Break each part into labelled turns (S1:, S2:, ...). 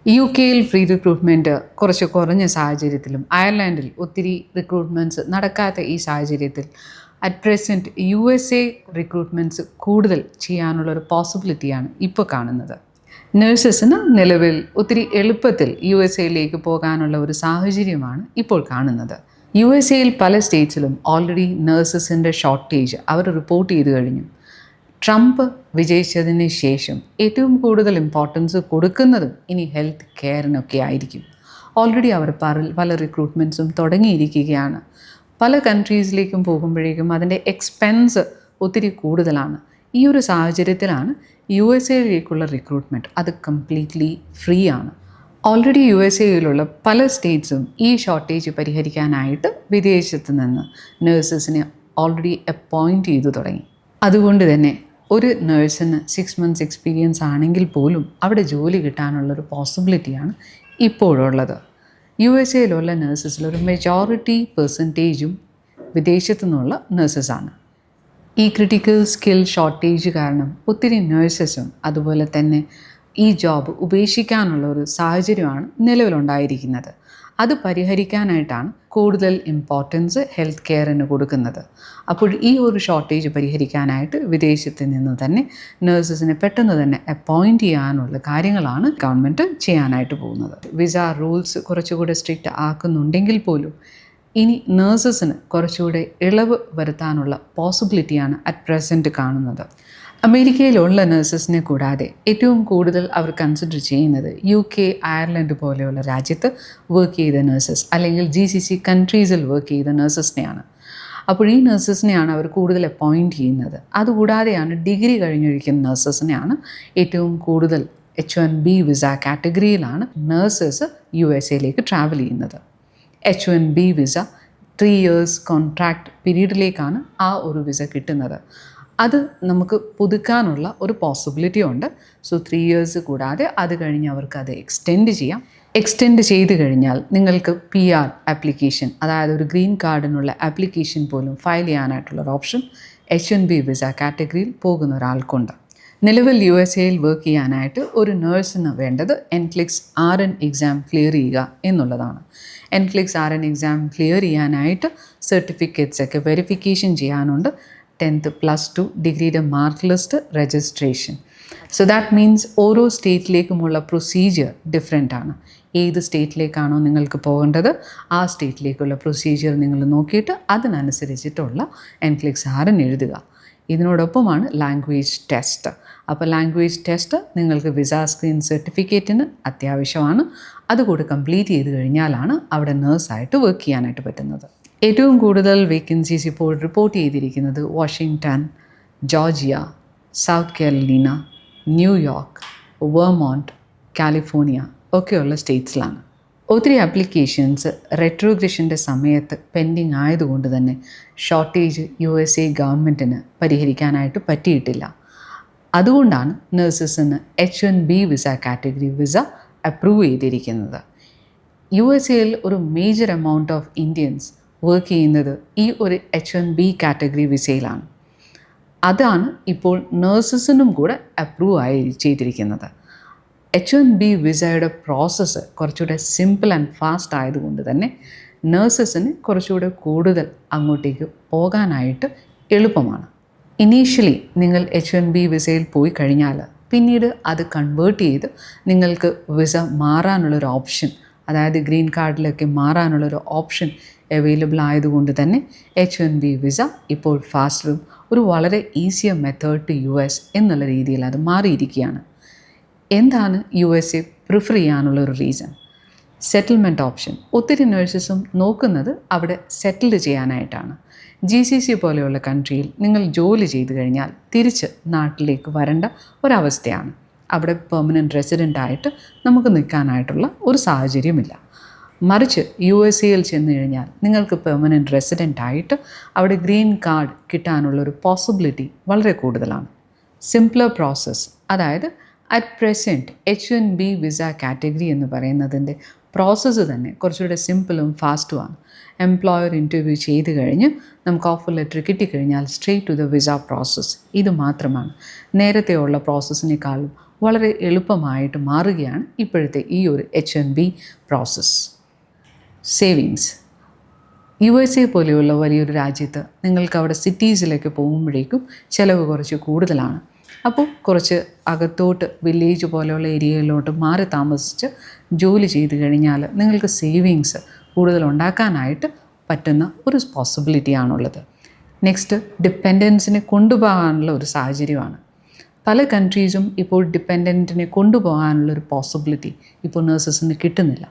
S1: U കെയിൽ free recruitment കുറച്ച് കുറഞ്ഞ സാഹചര്യത്തിലും അയർലൻഡിൽ ഒത്തിരി റിക്രൂട്ട്മെൻറ്റ്സ് നടക്കാത്ത ഈ സാഹചര്യത്തിൽ at present U S A recruitments കൂടുതൽ ചെയ്യാനുള്ളൊരു പോസിബിലിറ്റിയാണ് ഇപ്പോൾ കാണുന്നത്. നഴ്സസിന് നിലവിൽ ഒത്തിരി എളുപ്പത്തിൽ യു എസ് എയിലേക്ക് പോകാനുള്ള ഒരു സാഹചര്യമാണ് ഇപ്പോൾ കാണുന്നത്. യു എസ് എയിൽ പല സ്റ്റേറ്റ്സിലും ഓൾറെഡി നഴ്സസിൻ്റെ ഷോർട്ടേജ് അവർ റിപ്പോർട്ട് ചെയ്ത് കഴിഞ്ഞു. ട്രംപ് വിജയിച്ചതിന് ശേഷം ഏറ്റവും കൂടുതൽ ഇമ്പോർട്ടൻസ് കൊടുക്കുന്നതും ഇനി ഹെൽത്ത് കെയറിനൊക്കെ ആയിരിക്കും. ഓൾറെഡി അവർ പല റിക്രൂട്ട്മെൻറ്റ്സും തുടങ്ങിയിരിക്കുകയാണ്. പല കൺട്രീസിലേക്കും പോകുമ്പോഴേക്കും അതിൻ്റെ എക്സ്പെൻസ് ഒത്തിരി കൂടുതലാണ്. ഈ ഒരു സാഹചര്യത്തിലാണ് യു എസ് എയിലേക്കുള്ള റിക്രൂട്ട്മെൻറ്റ് അത് കംപ്ലീറ്റ്ലി ഫ്രീ ആണ്. ഓൾറെഡി യു എസ് എയിലുള്ള പല സ്റ്റേറ്റ്സും ഈ ഷോർട്ടേജ് പരിഹരിക്കാനായിട്ട് വിദേശത്ത് നിന്ന് നഴ്സസിനെ ഓൾറെഡി അപ്പോയിൻറ്റ് ചെയ്തു തുടങ്ങി. അതുകൊണ്ട് തന്നെ ഒരു നഴ്സിന് 6 months എക്സ്പീരിയൻസ് ആണെങ്കിൽ പോലും അവിടെ ജോലി കിട്ടാനുള്ളൊരു പോസിബിലിറ്റിയാണ് ഇപ്പോഴുള്ളത്. യു എസ് എയിലുള്ള നഴ്സസിലൊരു മെജോറിറ്റി പെർസെൻറ്റേജും വിദേശത്തു നിന്നുള്ള നഴ്സസാണ്. ഈ ക്രിട്ടിക്കൽ സ്കിൽ ഷോർട്ടേജ് കാരണം ഒത്തിരി നഴ്സസും അതുപോലെ തന്നെ ഈ ജോബ് ഉപേക്ഷിക്കാനുള്ള ഒരു സാഹചര്യമാണ് നിലവിലുണ്ടായിരിക്കുന്നത്. അത് പരിഹരിക്കാനായിട്ടാണ് കൂടുതൽ ഇമ്പോർട്ടൻസ് ഹെൽത്ത് കെയറിന് കൊടുക്കുന്നത്. അപ്പോൾ ഈ ഒരു ഷോർട്ടേജ് പരിഹരിക്കാനായിട്ട് വിദേശത്ത് നിന്ന് തന്നെ നഴ്സസിനെ പെട്ടെന്ന് തന്നെ അപ്പോയിൻറ്റ് ചെയ്യാനുള്ള കാര്യങ്ങളാണ് ഗവൺമെൻറ് ചെയ്യാനായിട്ട് പോകുന്നത്. വിസ റൂൾസ് കുറച്ചുകൂടെ സ്ട്രിക്റ്റ് ആക്കുന്നുണ്ടെങ്കിൽ പോലും ഇനി നഴ്സസിന് കുറച്ചുകൂടെ ഇളവ് വരുത്താനുള്ള പോസിബിലിറ്റിയാണ് അറ്റ് പ്രസൻറ്റ് കാണുന്നത്. അമേരിക്കയിലുള്ള നഴ്സസിനെ കൂടാതെ ഏറ്റവും കൂടുതൽ അവർ കൺസിഡർ ചെയ്യുന്നത് യു കെ, അയർലൻഡ് പോലെയുള്ള രാജ്യത്ത് വർക്ക് ചെയ്ത നഴ്സസ് അല്ലെങ്കിൽ GCC കൺട്രീസിൽ വർക്ക് ചെയ്ത നഴ്സസിനെയാണ്. അപ്പോൾ ഈ നഴ്സസിനെയാണ് അവർ കൂടുതൽ അപ്പോയിൻറ്റ് ചെയ്യുന്നത്. അതുകൂടാതെയാണ് ഡിഗ്രി കഴിഞ്ഞിരിക്കുന്ന നഴ്സസിനെയാണ് ഏറ്റവും കൂടുതൽ H1B വിസ കാറ്റഗറിയിലാണ് നഴ്സസ് യു എസ് എയിലേക്ക് ട്രാവൽ ചെയ്യുന്നത്. H1B വിസ 3 years കോൺട്രാക്റ്റ് പീരീഡിലേക്കാണ് ആ ഒരു വിസ കിട്ടുന്നത്. അത് നമുക്ക് പുതുക്കാനുള്ള ഒരു പോസിബിലിറ്റി ഉണ്ട്. സോ 3 years കൂടാതെ അത് കഴിഞ്ഞ് അവർക്ക് അത് എക്സ്റ്റെൻഡ് ചെയ്യാം. എക്സ്റ്റെൻഡ് ചെയ്ത് കഴിഞ്ഞാൽ നിങ്ങൾക്ക് PR ആപ്ലിക്കേഷൻ, അതായത് ഒരു ഗ്രീൻ കാർഡിനുള്ള ആപ്ലിക്കേഷൻ പോലും ഫയൽ ചെയ്യാനായിട്ടുള്ളൊരു ഓപ്ഷൻ H1B വിസ കാറ്റഗറിയിൽ പോകുന്ന ഒരാൾക്കുണ്ട്. നിലവിൽ യു എസ് എയിൽ വർക്ക് ചെയ്യാനായിട്ട് ഒരു നഴ്സിന് വേണ്ടത് NCLEX RN എക്സാം ക്ലിയർ ചെയ്യുക എന്നുള്ളതാണ്. NCLEX RN എക്സാം ക്ലിയർ ചെയ്യാനായിട്ട് സർട്ടിഫിക്കറ്റ്സ് ഒക്കെ വെരിഫിക്കേഷൻ ചെയ്യാനുണ്ട്. 10th +2 ഡിഗ്രിയുടെ mark list registration. So that means ഓരോ സ്റ്റേറ്റിലേക്കുമുള്ള പ്രൊസീജിയർ ഡിഫറെൻ്റ് ആണ്. ഏത് സ്റ്റേറ്റിലേക്കാണോ നിങ്ങൾക്ക് പോകേണ്ടത് ആ സ്റ്റേറ്റിലേക്കുള്ള പ്രൊസീജിയർ നിങ്ങൾ നോക്കിയിട്ട് അതിനനുസരിച്ചിട്ടുള്ള NCLEX RN എഴുതുക. ഇതിനോടൊപ്പമാണ് ലാംഗ്വേജ് ടെസ്റ്റ്. അപ്പോൾ ലാംഗ്വേജ് ടെസ്റ്റ് നിങ്ങൾക്ക് വിസ സ്ക്രീൻ സർട്ടിഫിക്കറ്റിന് അത്യാവശ്യമാണ്. അതുകൂടെ കംപ്ലീറ്റ് ചെയ്ത് കഴിഞ്ഞാലാണ് അവിടെ നേഴ്സായിട്ട് വർക്ക് ചെയ്യാനായിട്ട് പറ്റുന്നത്. ഏറ്റവും കൂടുതൽ വേക്കൻസീസ് ഇപ്പോൾ റിപ്പോർട്ട് ചെയ്തിരിക്കുന്നത് Washington, Georgia, south Carolina, New York, Vermont, California ഒക്കെയുള്ള സ്റ്റേറ്റ്സിലാണ്. ഒത്തിരി ആപ്ലിക്കേഷൻസ് റെട്രോഗ്രഷൻ്റെ സമയത്ത് പെൻഡിങ് ആയതുകൊണ്ട് തന്നെ ഷോർട്ടേജ് യു എസ് എ ഗവൺമെൻറ്റിന് പരിഹരിക്കാനായിട്ട് പറ്റിയിട്ടില്ല. അതുകൊണ്ടാണ് നഴ്സസിന് H1B visa category visa approve ചെയ്തിരിക്കുന്നത്. യു എസ് എയിൽ ഒരു major amount of Indians work ചെയ്യുന്നത് ഈ ഒരു H1B കാറ്റഗറി വിസയിലാണ്. അതാണ് ഇപ്പോൾ നഴ്സസിനും കൂടെ അപ്രൂവ് ചെയ്തിരിക്കുന്നത്. H1B വിസയുടെ പ്രോസസ്സ് കുറച്ചുകൂടെ സിമ്പിൾ ആൻഡ് ഫാസ്റ്റ് ആയതുകൊണ്ട് തന്നെ നഴ്സസിന് കുറച്ചുകൂടെ കൂടുതൽ അങ്ങോട്ടേക്ക് പോകാനായിട്ട് എളുപ്പമാണ്. ഇനീഷ്യലി നിങ്ങൾ H1B വിസയിൽ പോയി കഴിഞ്ഞാൽ പിന്നീട് അത് കൺവേർട്ട് ചെയ്ത് നിങ്ങൾക്ക് വിസ മാറാനുള്ളൊരു ഓപ്ഷൻ, അതായത് ഗ്രീൻ കാർഡിലൊക്കെ മാറാനുള്ളൊരു ഓപ്ഷൻ അവൈലബിൾ ആയതുകൊണ്ട് തന്നെ H1B വിസ ഇപ്പോൾ ഫാസ്റ്ററും ഒരു വളരെ ഈസിയർ മെത്തേഡ് ടു US എന്നുള്ള രീതിയിൽ അത് മാറിയിരിക്കുകയാണ്. എന്താണ് USA പ്രിഫർ ചെയ്യാനുള്ളൊരു റീസൺ? Settlement option. ഒത്തിരി നഴ്സസും നോക്കുന്നത് അവിടെ സെറ്റിൽഡ് ചെയ്യാനായിട്ടാണ്. GCC പോലെയുള്ള കൺട്രിയിൽ നിങ്ങൾ ജോലി ചെയ്തു കഴിഞ്ഞാൽ തിരിച്ച് നാട്ടിലേക്ക് വരേണ്ട ഒരവസ്ഥയാണ്. അവിടെ പെർമനൻറ്റ് റെസിഡൻ്റായിട്ട് നമുക്ക് നിൽക്കാനായിട്ടുള്ള ഒരു സാഹചര്യമില്ല. മറിച്ച് USA ചെന്ന് കഴിഞ്ഞാൽ നിങ്ങൾക്ക് പെർമനൻറ്റ് റെസിഡൻ്റായിട്ട് അവിടെ ഗ്രീൻ കാർഡ് കിട്ടാനുള്ളൊരു പോസിബിലിറ്റി വളരെ കൂടുതലാണ്. സിംപ്ലർ പ്രോസസ്സ്, അതായത് at present H1B visa category എന്ന് പറയുന്നതിൻ്റെ പ്രോസസ്സ് തന്നെ കുറച്ചുകൂടെ സിമ്പിളും ഫാസ്റ്റുമാണ്. എംപ്ലോയർ ഇൻ്റർവ്യൂ ചെയ്ത് കഴിഞ്ഞ് നമുക്ക് ഓഫർ ലെറ്റർ കിട്ടിക്കഴിഞ്ഞാൽ straight to the visa process. ഇത് മാത്രമാണ്. നേരത്തെയുള്ള പ്രോസസ്സിനേക്കാളും വളരെ എളുപ്പമായിട്ട് മാറുകയാണ് ഇപ്പോഴത്തെ ഈ ഒരു H1B പ്രോസസ്സ്. സേവിങ്സ്. USA പോലെയുള്ള വലിയൊരു രാജ്യത്ത് നിങ്ങൾക്ക് അവിടെ സിറ്റീസിലേക്ക് പോകുമ്പോഴേക്കും ചിലവ് കുറച്ച് കൂടുതലാണ്. അപ്പോൾ കുറച്ച് അകത്തോട്ട് വില്ലേജ് പോലെയുള്ള ഏരിയയിലോട്ട് മാറി താമസിച്ച് ജോലി ചെയ്ത് കഴിഞ്ഞാൽ നിങ്ങൾക്ക് സേവിങ്സ് കൂടുതൽ ഉണ്ടാക്കാനായിട്ട് പറ്റുന്ന ഒരു പോസിബിലിറ്റിയാണുള്ളത്. നെക്സ്റ്റ്, ഡിപ്പെൻഡൻസിനെ കൊണ്ടുപോകാനുള്ള ഒരു സാഹചര്യമാണ്. പല കൺട്രീസും ഇപ്പോൾ ഡിപ്പെൻഡൻറ്റിനെ കൊണ്ടുപോകാനുള്ളൊരു പോസിബിലിറ്റി ഇപ്പോൾ നഴ്സസിന് കിട്ടുന്നില്ല.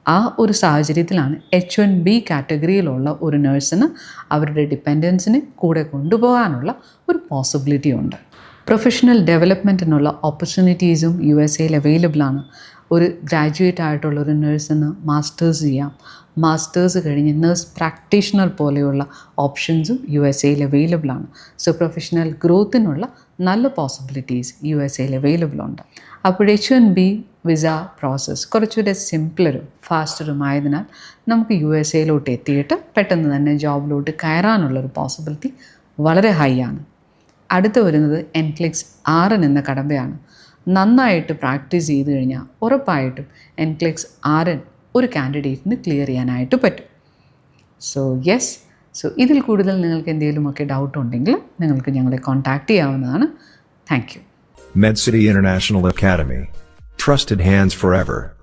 S1: ആ ഒരു സാഹചര്യത്തിലാണ് H1B കാറ്റഗറിയിലുള്ള ഒരു നഴ്സിന് അവരുടെ ഡിപ്പെൻഡൻസിനെ കൂടെ കൊണ്ടുപോകാനുള്ള ഒരു പോസിബിലിറ്റി ഉണ്ട്. പ്രൊഫഷണൽ ഡെവലപ്മെൻറ്റിനുള്ള ഓപ്പർച്യൂണിറ്റീസും USA അവൈലബിളാണ്. ഒരു ഗ്രാജുവേറ്റ് ആയിട്ടുള്ള ഒരു നഴ്സിന് മാസ്റ്റേഴ്സ് ചെയ്യാം. മാസ്റ്റേഴ്സ് കഴിഞ്ഞ് നഴ്സ് പ്രാക്ടീഷണർ പോലെയുള്ള ഓപ്ഷൻസും USA അവൈലബിളാണ്. സോ പ്രൊഫഷണൽ ഗ്രോത്തിനുള്ള നല്ല പോസിബിലിറ്റീസ് USA അവൈലബിൾ ഉണ്ട്. അപ്പോൾ H1B വിസ പ്രോസസ്സ് കുറച്ചുകൂടെ സിംപിളറും ഫാസ്റ്ററുമായതിനാൽ നമുക്ക് USA എത്തിയിട്ട് പെട്ടെന്ന് തന്നെ ജോബിലോട്ട് കയറാനുള്ളൊരു പോസിബിലിറ്റി വളരെ ഹൈ ആണ്. അടുത്ത് വരുന്നത് NCLEX RN എന്ന കടമ്പയാണ്. നന്നായിട്ട് പ്രാക്ടീസ് ചെയ്ത് കഴിഞ്ഞാൽ ഉറപ്പായിട്ടും NCLEX RN ഒരു കാൻഡിഡേറ്റിന് ക്ലിയർ ചെയ്യാനായിട്ട് പറ്റും. സോ ഇതിൽ കൂടുതൽ നിങ്ങൾക്ക് എന്തെങ്കിലുമൊക്കെ ഡൗട്ട് ഉണ്ടെങ്കിൽ നിങ്ങൾക്ക് ഞങ്ങളെ കോൺടാക്റ്റ് ചെയ്യാവുന്നതാണ്. Thank you.
S2: MedCity International Academy. Trusted hands forever.